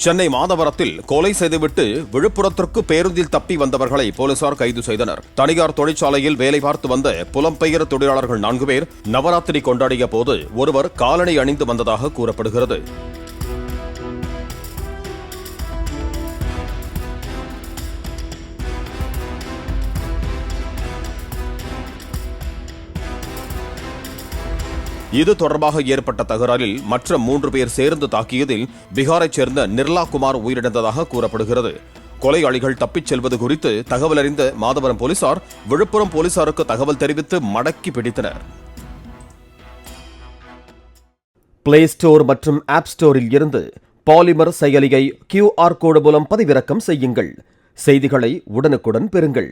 சென்னை மாதவரத்தில் கொலை செய்துவிட்டு விழுப்புரத்திற்கு பேருந்தில் தப்பி வந்தவர்களை போலீசார் கைது செய்தனர். தனியார் தொழிற்சாலையில் வேலை பார்த்து வந்த புலம்பெயர் தொழிலாளர்கள் 4 பேர் நவராத்திரி கொண்டாடிய போது ஒருவர் காலணி அணிந்து வந்ததாக கூறப்படுகிறது. இது தொடர்பாக ஏற்பட்ட தகராறில் மற்ற 3 பேர் சேர்ந்து தாக்கியதில் பீகாரைச் சேர்ந்த நிர்லா குமார் உயிரிழந்ததாக கூறப்படுகிறது. கொலையாளிகள் தப்பிச் செல்வது குறித்து தகவல் அறிந்த மாதவரம் போலீசார் விழுப்புரம் போலீசாருக்கு தகவல் தெரிவித்து மடக்கி பிடித்தனர். பிளே ஸ்டோர் மற்றும் ஆப் ஸ்டோரில் இருந்து பாலிமர் செயலியை QR கோடு மூலம் பதிவிறக்கம் செய்யுங்கள். செய்திகளை உடனுக்குடன் பெறுங்கள்.